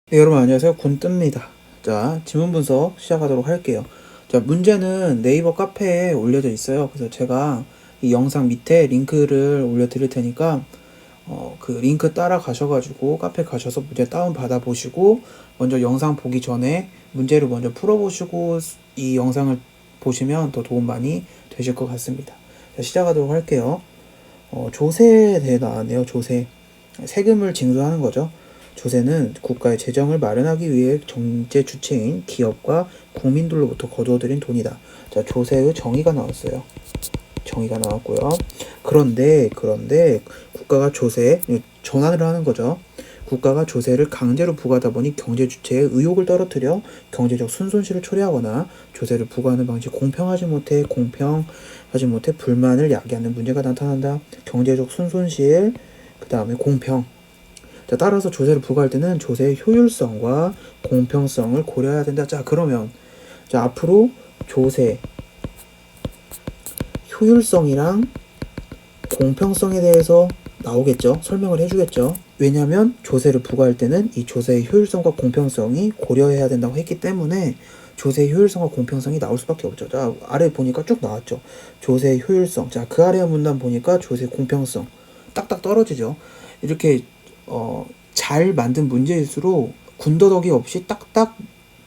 네, 여러분 안녕하세요. 군뜹니다. 자, 지문 분석 시작하도록 할게요. 자, 문제는 네이버 카페에 올려져 있어요. 그래서 제가 이 영상 밑에 링크를 올려드릴 테니까 그 링크 따라 가셔가지고 카페 가셔서 문제 다운 받아 보시고 먼저 영상 보기 전에 문제를 먼저 풀어보시고 이 영상을 보시면 더 도움 많이 되실 것 같습니다. 자, 시작하도록 할게요. 조세에 대해 나왔네요. 조세. 세금을 징수하는 거죠. 조세는 국가의 재정을 마련하기 위해 경제 주체인 기업과 국민들로부터 거두어들인 돈이다. 자, 조세의 정의가 나왔어요. 정의가 나왔고요. 그런데 국가가 조세 전환을 하는 거죠. 국가가 조세를 강제로 부과하다 보니 경제 주체의 의욕을 떨어뜨려 경제적 순손실을 초래하거나 조세를 부과하는 방식이 공평하지 못해 불만을 야기하는 문제가 나타난다. 경제적 순손실, 그 다음에 공평. 자, 따라서 조세를 부과할 때는 조세의 효율성과 공평성을 고려해야 된다. 자, 그러면 자, 앞으로 조세 효율성이랑 공평성에 대해서 나오겠죠. 설명을 해주겠죠. 왜냐하면 조세를 부과할 때는 이 조세의 효율성과 공평성이 고려해야 된다고 했기 때문에 조세의 효율성과 공평성이 나올 수밖에 없죠. 자, 아래 보니까 쭉 나왔죠. 조세의 효율성. 자, 그 아래 문단 보니까 조세의 공평성. 딱딱 떨어지죠. 이렇게 잘 만든 문제일수록 군더더기 없이 딱딱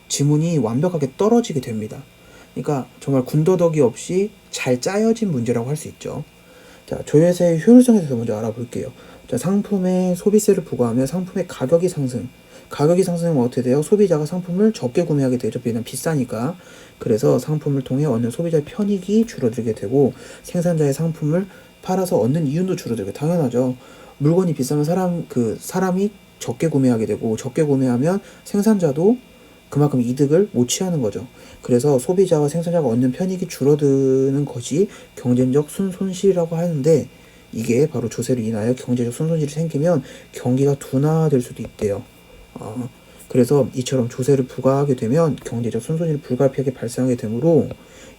지문이 완벽하게 떨어지게 됩니다. 그러니까 정말 군더더기 없이 잘 짜여진 문제라고 할 수 있죠. 자, 조세의 효율성에 대해서 먼저 알아볼게요. 자, 상품에 소비세를 부과하면 상품의 가격이 상승. 가격이 상승하면 어떻게 돼요? 소비자가 상품을 적게 구매하게 되죠. 왜냐면 비싸니까. 그래서 상품을 통해 얻는 소비자의 편익이 줄어들게 되고 생산자의 상품을 팔아서 얻는 이윤도 줄어들게 당연하죠. 물건이 비싸면 사람이 적게 구매하게 되고 적게 구매하면 생산자도 그만큼 이득을 못 취하는 거죠. 그래서 소비자와 생산자가 얻는 편익이 줄어드는 것이 경제적 순손실이라고 하는데 이게 바로 조세로 인하여 경제적 순손실이 생기면 경기가 둔화될 수도 있대요. 그래서 이처럼 조세를 부과하게 되면 경제적 순손실이 불가피하게 발생하게 되므로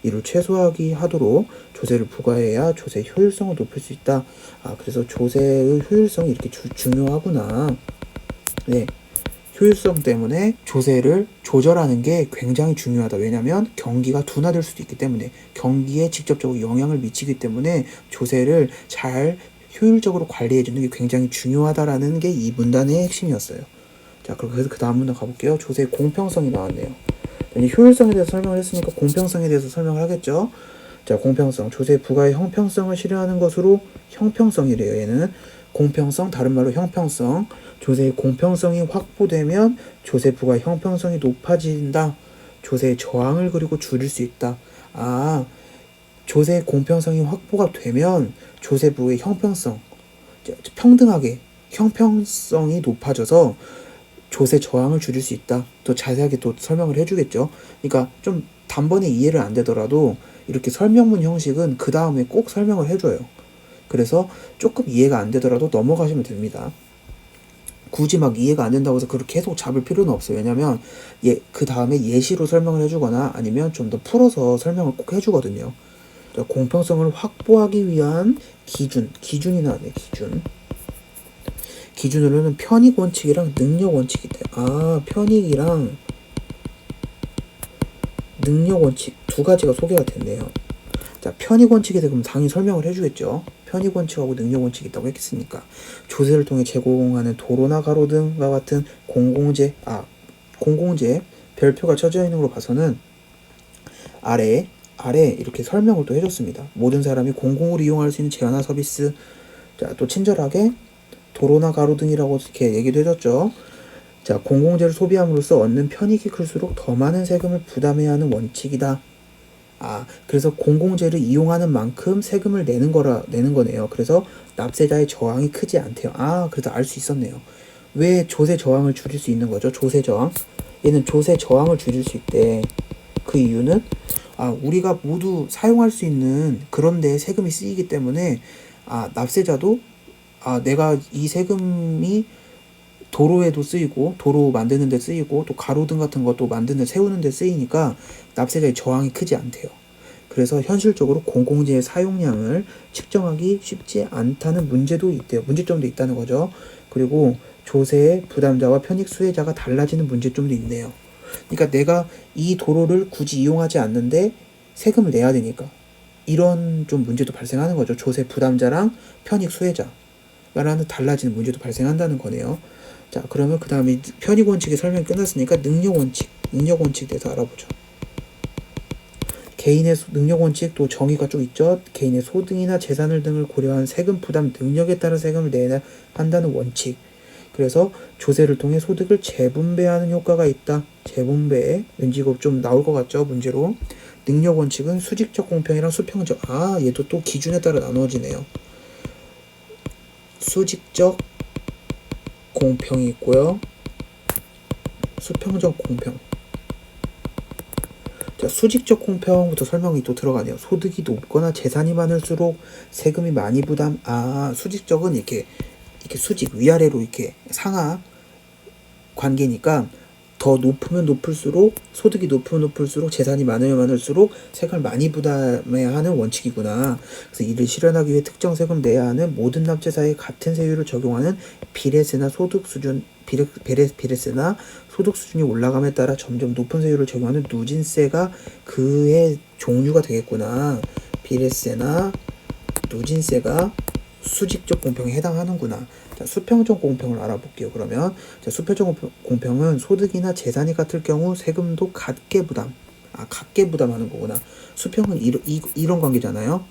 이를 최소화하기 하도록 조세를 부과해야 조세 효율성을 높일 수 있다. 그래서 조세의 효율성이 이렇게 중요하구나. 네. 효율성 때문에 조세를 조절하는 게 굉장히 중요하다. 왜냐하면 경기가 둔화될 수도 있기 때문에 경기에 직접적으로 영향을 미치기 때문에 조세를 잘 효율적으로 관리해주는 게 굉장히 중요하다라는 게 이 문단의 핵심이었어요. 자, 그래서 그 다음 문단 가볼게요. 조세의 공평성이 나왔네요. 효율성에 대해서 설명을 했으니까 공평성에 대해서 설명을 하겠죠. 자, 공평성. 조세 부과의 형평성을 실현하는 것으로 형평성이래요. 얘는 공평성, 다른 말로 형평성. 조세의 공평성이 확보되면 조세 부과의 형평성이 높아진다. 조세의 저항을 그리고 줄일 수 있다. 조세의 공평성이 확보가 되면 조세 부의 형평성, 평등하게 형평성이 높아져서 조세 저항을 줄일 수 있다. 또 자세하게 또 설명을 해주겠죠. 그러니까 좀 단번에 이해를 안 되더라도 이렇게 설명문 형식은 그 다음에 꼭 설명을 해줘요. 그래서 조금 이해가 안 되더라도 넘어가시면 됩니다. 굳이 막 이해가 안 된다고 해서 그렇게 계속 잡을 필요는 없어요. 왜냐면 그 다음에 예시로 설명을 해주거나 아니면 좀 더 풀어서 설명을 꼭 해주거든요. 공평성을 확보하기 위한 기준이 나네. 기준으로는 편익 원칙이랑 능력 원칙이 돼요. 편익이랑 능력 원칙 두 가지가 소개가 됐네요. 자, 편익 원칙에 대해 그럼 당연히 설명을 해주겠죠. 편익 원칙하고 능력 원칙이 있다고 했으니까 조세를 통해 제공하는 도로나 가로등과 같은 공공재 별표가 쳐져 있는 걸로 봐서는 아래 이렇게 설명을 또 해줬습니다. 모든 사람이 공공으로 이용할 수 있는 제한화 서비스. 자, 또 친절하게 도로나 가로등이라고 이렇게 얘기도 해줬죠. 자, 공공재를 소비함으로써 얻는 편익이 클수록 더 많은 세금을 부담해야 하는 원칙이다. 그래서 공공재를 이용하는 만큼 세금을 내는 거네요. 그래서 납세자의 저항이 크지 않대요. 그래도 알 수 있었네요. 왜 조세 저항을 줄일 수 있는 거죠? 조세 저항. 얘는 조세 저항을 줄일 수 있대. 그 이유는 우리가 모두 사용할 수 있는 그런 데 세금이 쓰이기 때문에 납세자도 내가 이 세금이 도로에도 쓰이고 도로 만드는 데 쓰이고 또 가로등 같은 것도 만드는 세우는 데 쓰이니까 납세자의 저항이 크지 않대요. 그래서 현실적으로 공공재의 사용량을 측정하기 쉽지 않다는 문제도 있대요. 문제점도 있다는 거죠. 그리고 조세의 부담자와 편익 수혜자가 달라지는 문제점도 있네요. 그러니까 내가 이 도로를 굳이 이용하지 않는데 세금을 내야 되니까 이런 좀 문제도 발생하는 거죠. 조세 부담자랑 편익 수혜자라는 달라지는 문제도 발생한다는 거네요. 자, 그러면 그 다음에 편익 원칙의 설명이 끝났으니까 능력 원칙에 대해서 알아보죠. 개인의 능력 원칙 또 정의가 좀 있죠. 개인의 소득이나 재산을 등을 고려한 세금 부담 능력에 따라 세금을 내야 한다는 원칙. 그래서 조세를 통해 소득을 재분배하는 효과가 있다. 재분배. 왠지 이거 좀 나올 것 같죠? 문제로. 능력 원칙은 수직적 공평이랑 수평적. 얘도 또 기준에 따라 나눠지네요. 수직적 공평이 있고요. 수평적 공평. 자, 수직적 공평부터 설명이 또 들어가네요. 소득이 높거나 재산이 많을수록 세금이 많이 부담. 수직적은 이렇게 수직 위아래로 이렇게 상하 관계니까 더 높으면 높을수록 소득이 높으면 높을수록 재산이 많으면 많을수록 세금을 많이 부담해야 하는 원칙이구나. 그래서 이를 실현하기 위해 특정 세금을 내야 하는 모든 납세자에 같은 세율을 적용하는 비례세나 소득 수준 비례세나 소득 수준이 올라감에 따라 점점 높은 세율을 적용하는 누진세가 그의 종류가 되겠구나. 비례세나 누진세가 수직적 공평에 해당하는구나. 자, 수평적 공평을 알아볼게요. 그러면 자, 수평적 공평은 소득이나 재산이 같을 경우 세금도 같게 부담하는 거구나. 수평은 이런 관계잖아요.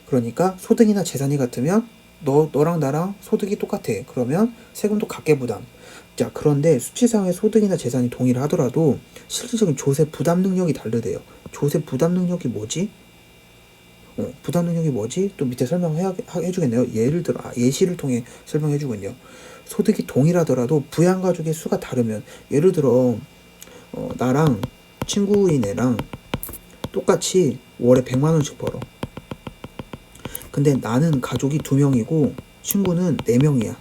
그러니까 소득이나 재산이 같으면 너랑 나랑 소득이 똑같아. 그러면 세금도 같게 부담. 자, 그런데 수치상의 소득이나 재산이 동일하더라도 실질적인 조세 부담 능력이 다르대요. 조세 부담 능력이 뭐지? 부담 능력이 뭐지? 또 밑에 설명해주겠네요. 예를 들어 예시를 통해 설명해주군요. 소득이 동일하더라도 부양가족의 수가 다르면 예를 들어 나랑 친구인 애랑 똑같이 월에 100만 원씩 벌어. 근데 나는 가족이 2명이고 친구는 4명이야.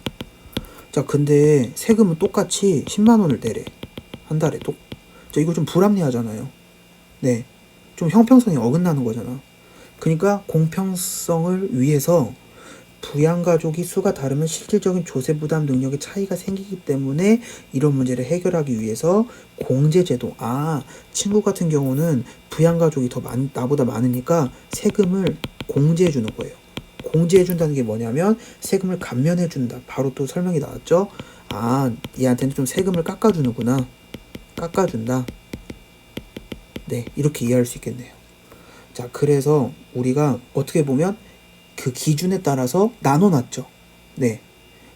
자, 근데 세금은 똑같이 10만 원을 내래. 한 달에 또. 자, 이거 좀 불합리하잖아요. 네. 좀 형평성이 어긋나는 거잖아. 그러니까 공평성을 위해서 부양가족이 수가 다르면 실질적인 조세 부담 능력의 차이가 생기기 때문에 이런 문제를 해결하기 위해서 공제제도. 친구 같은 경우는 부양가족이 나보다 많으니까 세금을 공제해주는 거예요. 공제해준다는 게 뭐냐면 세금을 감면해준다. 바로 또 설명이 나왔죠. 얘한테는 좀 세금을 깎아주는구나. 깎아준다. 네, 이렇게 이해할 수 있겠네요. 자, 그래서 우리가 어떻게 보면 그 기준에 따라서 나눠놨죠. 네,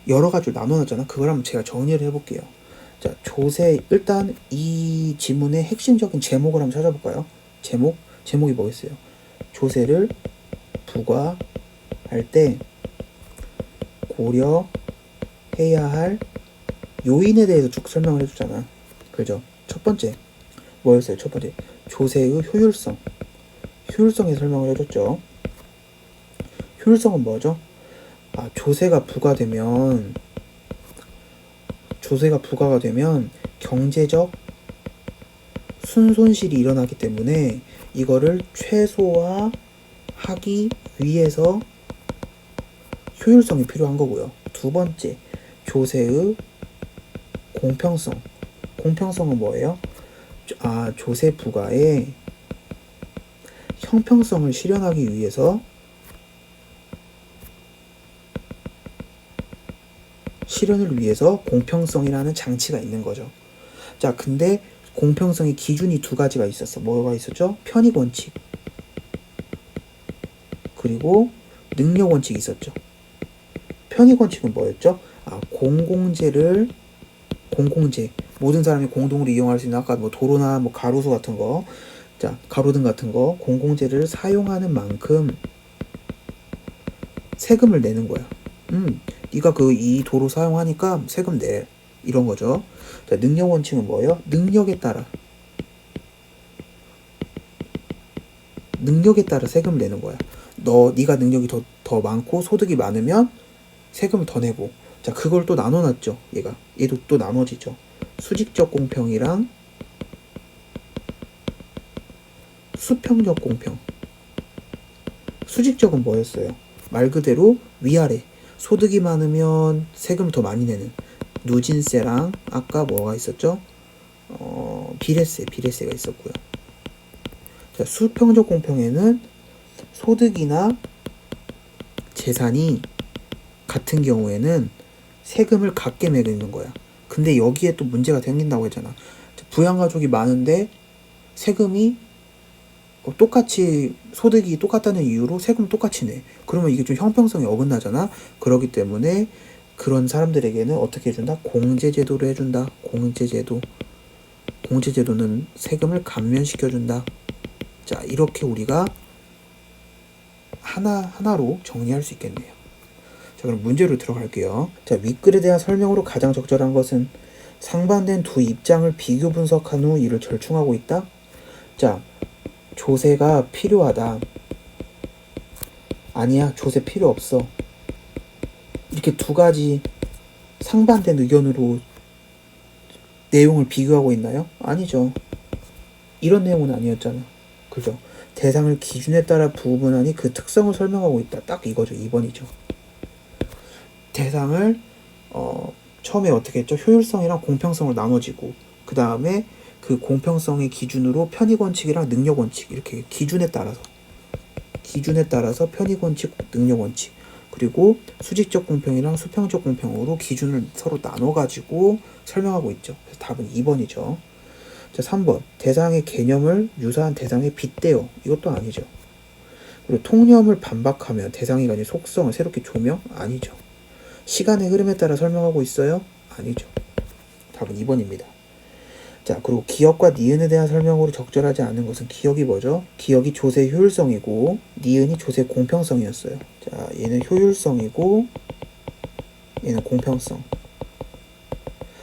여러 가지로 나눠놨잖아. 그걸 한번 제가 정리를 해볼게요. 자, 조세, 일단 이 지문의 핵심적인 제목을 한번 찾아볼까요? 제목이 뭐겠어요? 조세를 부과할 때 고려해야 할 요인에 대해서 쭉 설명을 해주잖아. 그죠? 첫 번째 뭐였어요? 첫 번째 조세의 효율성에 설명을 해줬죠. 효율성은 뭐죠? 조세가 부과가 되면 경제적 순손실이 일어나기 때문에 이거를 최소화하기 위해서 효율성이 필요한 거고요. 두 번째, 조세의 공평성은 뭐예요? 조세 부과의 형평성을 실현하기 위해서 공평성이라는 장치가 있는 거죠. 자, 근데 공평성의 기준이 2가지가 있었어. 뭐가 있었죠? 편익 원칙 그리고 능력 원칙이 있었죠. 편익 원칙은 뭐였죠? 공공재 모든 사람이 공동으로 이용할 수 있는 아까 도로나 가로수 같은 거, 자, 가로등 같은 거 공공재를 사용하는 만큼 세금을 내는 거야. 네가 이 도로 사용하니까 세금 내. 이런 거죠. 자, 능력 원칙은 뭐예요? 능력에 따라 세금을 내는 거야. 네가 능력이 더 많고 소득이 많으면 세금을 더 내고. 자, 그걸 또 나눠놨죠. 얘도 또 나눠지죠. 수직적 공평이랑 수평적 공평. 수직적은 뭐였어요? 말 그대로 위아래. 소득이 많으면 세금을 더 많이 내는 누진세랑 아까 뭐가 있었죠? 비례세가 있었고요. 자, 수평적 공평에는 소득이나 재산이 같은 경우에는 세금을 같게 매기는 거야. 근데 여기에 또 문제가 생긴다고 했잖아. 부양가족이 많은데 세금이 똑같이 소득이 똑같다는 이유로 세금 똑같이 내. 그러면 이게 좀 형평성이 어긋나잖아. 그렇기 때문에 그런 사람들에게는 어떻게 해준다? 공제제도를 해준다. 공제제도는 세금을 감면시켜준다. 자, 이렇게 우리가 하나로 정리할 수 있겠네요. 자, 그럼 문제로 들어갈게요. 자, 윗글에 대한 설명으로 가장 적절한 것은 상반된 두 입장을 비교 분석한 후 이를 절충하고 있다. 자, 조세가 필요하다. 아니야, 조세 필요 없어. 이렇게 두 가지 상반된 의견으로 내용을 비교하고 있나요? 아니죠. 이런 내용은 아니었잖아. 그죠? 대상을 기준에 따라 구분하니 그 특성을 설명하고 있다. 딱 이거죠. 2번이죠. 대상을 처음에 어떻게 했죠? 효율성이랑 공평성을 나눠지고 그 다음에 그 공평성의 기준으로 편의원칙이랑 능력원칙 이렇게 기준에 따라서 편의원칙, 능력원칙 그리고 수직적 공평이랑 수평적 공평으로 기준을 서로 나눠가지고 설명하고 있죠. 그래서 답은 2번이죠. 자, 3번 대상의 개념을 유사한 대상에 빗대어 이것도 아니죠. 그리고 통념을 반박하면 대상이 가진 속성을 새롭게 조명? 아니죠. 시간의 흐름에 따라 설명하고 있어요? 아니죠. 답은 2번입니다. 자, 그리고 기억과 니은에 대한 설명으로 적절하지 않은 것은 기억이 뭐죠? 기억이 조세 효율성이고 니은이 조세 공평성이었어요. 자, 얘는 효율성이고 얘는 공평성.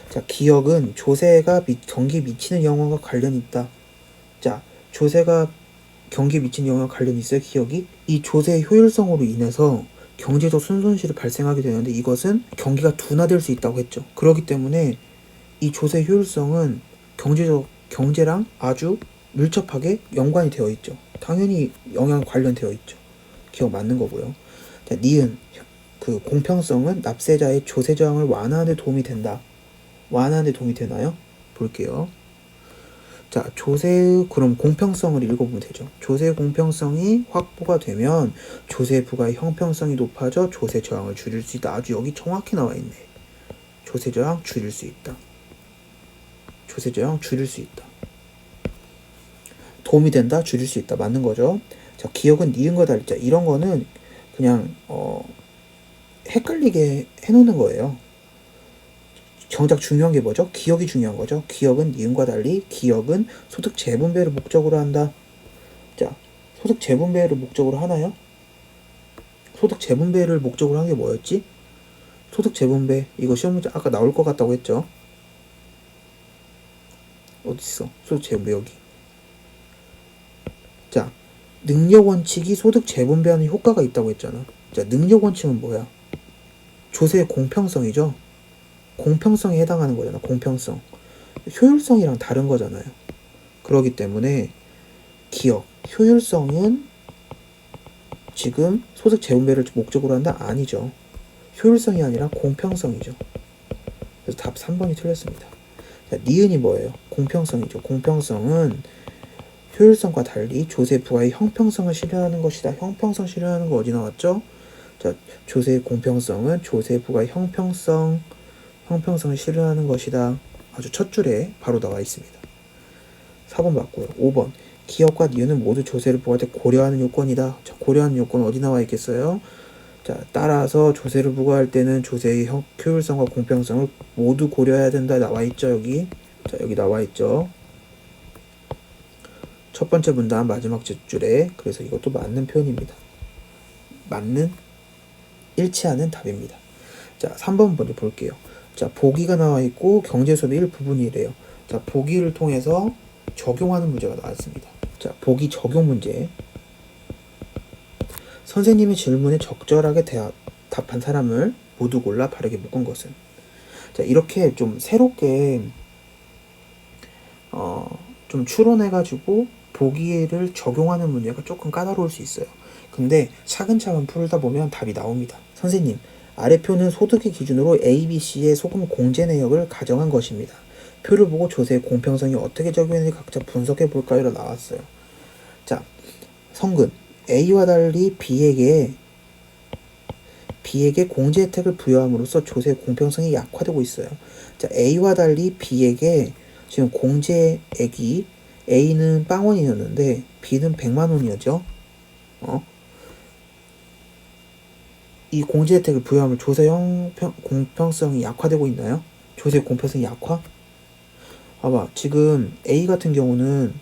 자, 기억은 조세가 경기에 미치는 영향과 관련이 있다. 자, 조세가 경기에 미치는 영향과 관련이 있어요. 기억이 이 조세의 효율성으로 인해서 경제적 순손실이 발생하게 되는데 이것은 경기가 둔화될 수 있다고 했죠. 그렇기 때문에 이 조세 효율성은 경제랑 아주 밀접하게 연관이 되어 있죠. 당연히 영향 관련되어 있죠. 기억 맞는 거고요. 자, 니은 그 공평성은 납세자의 조세 저항을 완화하는 데 도움이 된다. 완화하는 데 도움이 되나요? 볼게요. 자, 그럼 공평성을 읽어보면 되죠. 조세 공평성이 확보가 되면 조세 부과의 형평성이 높아져 조세 저항을 줄일 수 있다. 아주 여기 정확히 나와 있네. 조세 저항 줄일 수 있다. 조세 저항 줄일 수 있다. 도움이 된다. 줄일 수 있다. 맞는 거죠. 자, 기억은 니은과 달리. 자, 이런 거는 그냥 헷갈리게 해놓는 거예요. 정작 중요한 게 뭐죠? 기억이 중요한 거죠. 기억은 니은과 달리 기억은 소득 재분배를 목적으로 한다. 자, 소득 재분배를 목적으로 하나요? 소득 재분배를 목적으로 한 게 뭐였지? 소득 재분배 이거 시험 문제 아까 나올 것 같다고 했죠. 어딨어? 소득 재분배 여기. 자, 능력 원칙이 소득 재분배하는 효과가 있다고 했잖아. 자, 능력 원칙은 뭐야? 조세의 공평성이죠. 공평성에 해당하는 거잖아. 공평성. 효율성이랑 다른 거잖아요. 그렇기 때문에 기억, 효율성은 지금 소득 재분배를 목적으로 한다? 아니죠. 효율성이 아니라 공평성이죠. 그래서 답 3번이 틀렸습니다. 자, 니은이 뭐예요? 공평성이죠. 공평성은 효율성과 달리 조세 부과의 형평성을 실현하는 것이다. 형평성 실현하는 거 어디 나왔죠? 자, 조세의 공평성은 조세 부과의 형평성을 실현하는 것이다. 아주 첫 줄에 바로 나와 있습니다. 4번 맞고요. 5번 기업과 니은은 모두 조세를 부과할 때 고려하는 요건이다. 자, 고려하는 요건 어디 나와 있겠어요? 자, 따라서 조세를 부과할 때는 조세의 효율성과 공평성을 모두 고려해야 된다. 나와 있죠, 여기. 자, 여기 나와 있죠. 첫 번째 문단 마지막 줄에. 그래서 이것도 맞는 표현입니다. 맞는 일치하는 답입니다. 자, 3번 먼저 볼게요. 자, 보기가 나와 있고 경제수업의 일부분이래요. 자, 보기를 통해서 적용하는 문제가 나왔습니다. 자, 보기 적용 문제. 선생님의 질문에 적절하게 답한 사람을 모두 골라 바르게 묶은 것은. 자, 이렇게 좀 새롭게 좀 추론해가지고 보기를 적용하는 문제가 조금 까다로울 수 있어요. 근데 차근차근 풀다 보면 답이 나옵니다. 선생님, 아래표는 소득의 기준으로 A, B, C의 소금 공제 내역을 가정한 것입니다. 표를 보고 조세의 공평성이 어떻게 적용되는지 각자 분석해 볼까요? 나왔어요. 자, 성근 A와 달리 B에게 공제 혜택을 부여함으로써 조세의 공평성이 약화되고 있어요. 자, A와 달리 B에게 지금 공제액이 A는 빵원이었는데 B는 100만 원이었죠. 이 공제 혜택을 부여함을 조세 공평성이 약화되고 있나요? 조세 공평성이 약화? 봐봐, 지금 A 같은 경우는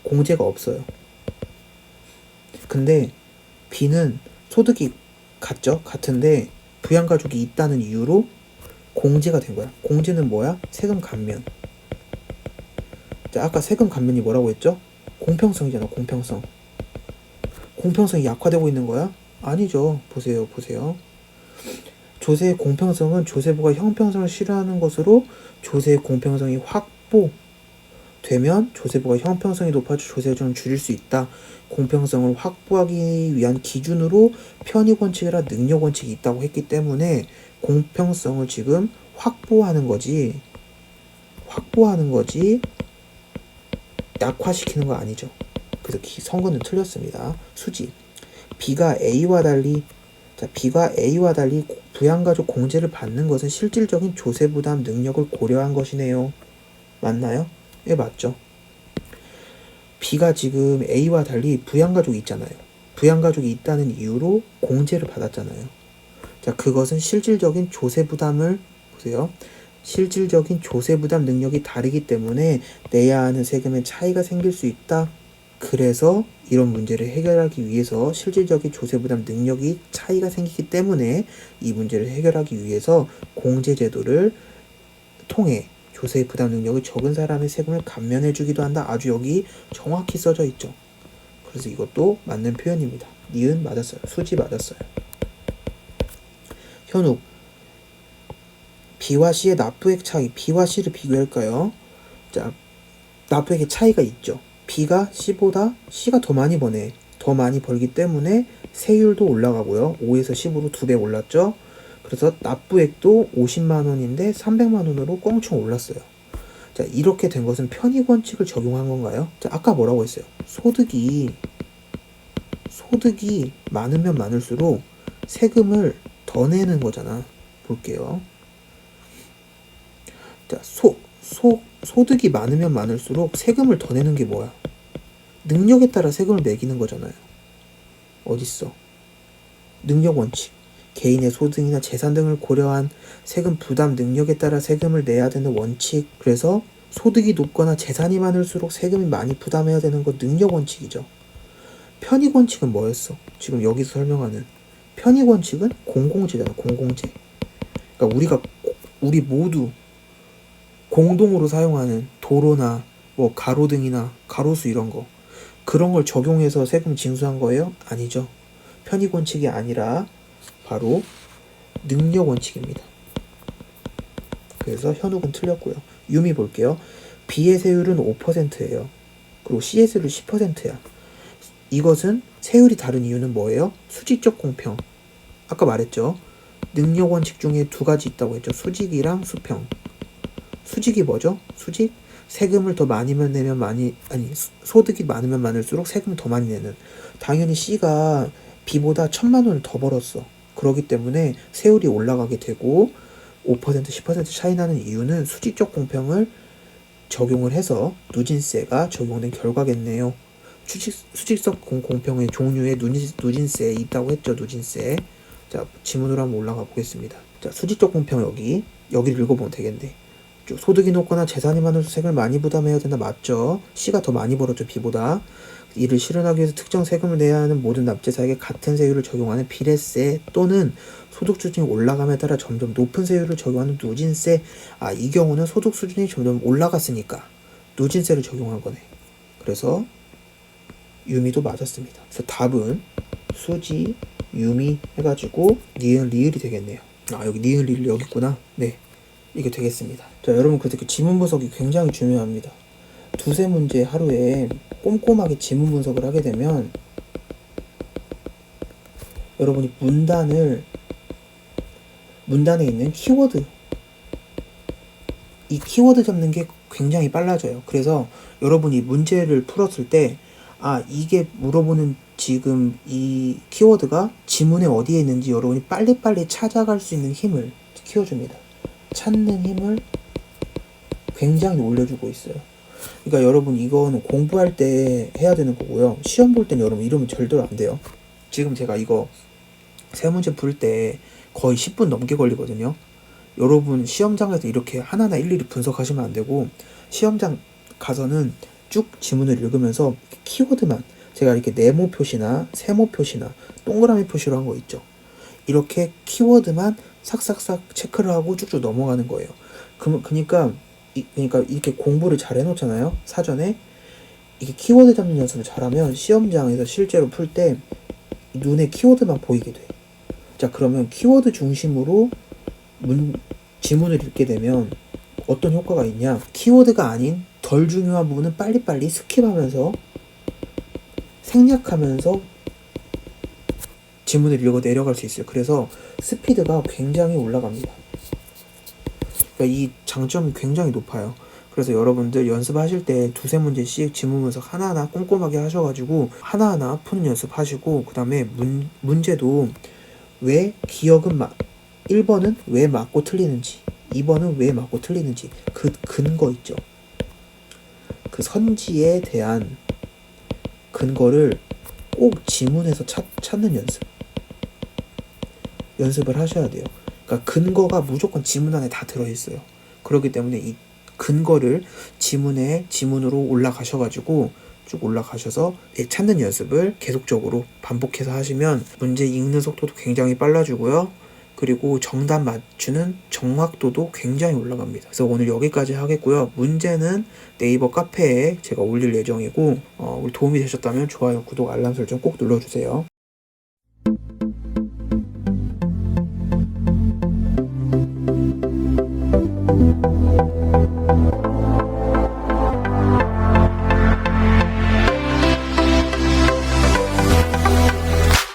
공제가 없어요. 근데 B는 소득이 같은데 부양가족이 있다는 이유로 공제가 된 거야. 공제는 뭐야? 세금 감면. 자, 아까 세금 감면이 뭐라고 했죠? 공평성이잖아. 공평성이 약화되고 있는 거야? 아니죠. 보세요. 조세의 공평성은 조세부가 형평성을 실현하는 것으로 조세의 공평성이 확보되면 조세부가 형평성이 높아져 조세를 줄일 수 있다. 공평성을 확보하기 위한 기준으로 편의원칙이라 능력원칙이 있다고 했기 때문에 공평성을 지금 확보하는 거지 약화시키는 거 아니죠. 그래서 성근은 틀렸습니다. 수지. B가 A와 달리 부양가족 공제를 받는 것은 실질적인 조세부담 능력을 고려한 것이네요. 맞나요? 예, 맞죠. B가 지금 A와 달리 부양가족이 있잖아요. 부양가족이 있다는 이유로 공제를 받았잖아요. 자, 그것은 실질적인 조세부담을 보세요. 실질적인 조세부담 능력이 다르기 때문에 내야 하는 세금의 차이가 생길 수 있다. 그래서 이런 문제를 해결하기 위해서 실질적인 조세부담 능력이 차이가 생기기 때문에 이 문제를 해결하기 위해서 공제제도를 통해 조세부담 능력이 적은 사람의 세금을 감면해주기도 한다. 아주 여기 정확히 써져 있죠. 그래서 이것도 맞는 표현입니다. 니은 맞았어요. 수지 맞았어요. 현욱. B와 C의 납부액 차이. B와 C를 비교할까요? 자, 납부액의 차이가 있죠. B가 C보다 C가 더 많이 버네. 더 많이 벌기 때문에 세율도 올라가고요. 5에서 10으로 2배 올랐죠. 그래서 납부액도 50만 원인데 300만 원으로 껑충 올랐어요. 자, 이렇게 된 것은 편익원칙을 적용한 건가요? 자, 아까 뭐라고 했어요? 소득이 많으면 많을수록 세금을 더 내는 거잖아. 볼게요. 자, 소득이 많으면 많을수록 세금을 더 내는 게 뭐야? 능력에 따라 세금을 매기는 거잖아요. 어딨어? 능력 원칙. 개인의 소득이나 재산 등을 고려한 세금 부담 능력에 따라 세금을 내야 되는 원칙. 그래서 소득이 높거나 재산이 많을수록 세금이 많이 부담해야 되는 거 능력 원칙이죠. 편익 원칙은 뭐였어? 지금 여기서 설명하는 편익 원칙은 공공재잖아. 공공재. 그러니까 우리 모두 공동으로 사용하는 도로나 뭐 가로등이나 가로수 이런 거, 그런 걸 적용해서 세금 징수한 거예요? 아니죠. 편익 원칙이 아니라 바로 능력 원칙입니다. 그래서 현욱은 틀렸고요. 유미 볼게요. B의 세율은 5%예요. 그리고 C의 세율은 10%야. 이것은 세율이 다른 이유는 뭐예요? 수직적 공평. 아까 말했죠. 능력 원칙 중에 두 가지 있다고 했죠. 수직이랑 수평. 수직이 뭐죠? 수직? 세금을 더 많이면 내면 소득이 많으면 많을수록 세금을 더 많이 내는. 당연히 C가 B보다 1,000만 원을 더 벌었어. 그렇기 때문에 세율이 올라가게 되고 5% 10% 차이 나는 이유는 수직적 공평을 적용을 해서 누진세가 적용된 결과겠네요. 수직적 공평의 종류에 누진세 있다고 했죠. 누진세. 자, 지문으로 한번 올라가 보겠습니다. 자, 수직적 공평 여기를 읽어보면 되겠네. 소득이 높거나 재산이 많아서 세금을 많이 부담해야 된다. 맞죠? C가 더 많이 벌었죠. B보다. 이를 실현하기 위해서 특정 세금을 내야 하는 모든 납세자에게 같은 세율을 적용하는 비례세 또는 소득 수준이 올라감에 따라 점점 높은 세율을 적용하는 누진세. 이 경우는 소득 수준이 점점 올라갔으니까 누진세를 적용한 거네. 그래서 유미도 맞았습니다. 그래서 답은 수지, 유미 해가지고 니은, 리을이 되겠네요. 여기 니은, 리을 여기 있구나. 네, 이게 되겠습니다. 자, 여러분, 그래서 지문 분석이 굉장히 중요합니다. 두세 문제 하루에 꼼꼼하게 지문 분석을 하게 되면 여러분이 문단에 있는 키워드, 이 키워드 잡는 게 굉장히 빨라져요. 그래서 여러분이 문제를 풀었을 때, 이게 물어보는 지금 이 키워드가 지문에 어디에 있는지 여러분이 빨리빨리 찾아갈 수 있는 힘을 키워줍니다. 찾는 힘을 굉장히 올려주고 있어요. 그러니까 여러분 이거는 공부할 때 해야 되는 거고요. 시험 볼 때는 여러분 이러면 절대로 안 돼요. 지금 제가 이거 세 문제 풀 때 거의 10분 넘게 걸리거든요. 여러분 시험장에서 이렇게 하나하나 일일이 분석하시면 안 되고, 시험장 가서는 쭉 지문을 읽으면서 키워드만, 제가 이렇게 네모 표시나 세모 표시나 동그라미 표시로 한 거 있죠. 이렇게 키워드만 삭삭삭 체크를 하고 쭉쭉 넘어가는 거예요. 그러니까 이렇게 공부를 잘 해놓잖아요. 사전에 이게 키워드 잡는 연습을 잘하면 시험장에서 실제로 풀 때 눈에 키워드만 보이게 돼. 자, 그러면 키워드 중심으로 지문을 읽게 되면 어떤 효과가 있냐? 키워드가 아닌 덜 중요한 부분은 빨리빨리 스킵하면서 생략하면서 지문을 읽어 내려갈 수 있어요. 그래서 스피드가 굉장히 올라갑니다. 그러니까 이 장점이 굉장히 높아요. 그래서 여러분들 연습하실 때 두세 문제씩 지문 분석 하나하나 꼼꼼하게 하셔가지고 하나하나 푸는 연습하시고, 그 다음에 문제도 왜 기억은 1번은 왜 맞고 틀리는지, 2번은 왜 맞고 틀리는지 그 근거 있죠. 그 선지에 대한 근거를 꼭 지문에서 찾는 연습을 하셔야 돼요. 그러니까 근거가 무조건 지문 안에 다 들어있어요. 그렇기 때문에 이 근거를 지문으로 올라가셔가지고 쭉 올라가셔서 찾는 연습을 계속적으로 반복해서 하시면 문제 읽는 속도도 굉장히 빨라지고요. 그리고 정답 맞추는 정확도도 굉장히 올라갑니다. 그래서 오늘 여기까지 하겠고요. 문제는 네이버 카페에 제가 올릴 예정이고, 우리 도움이 되셨다면 좋아요, 구독, 알람 설정 꼭 눌러주세요.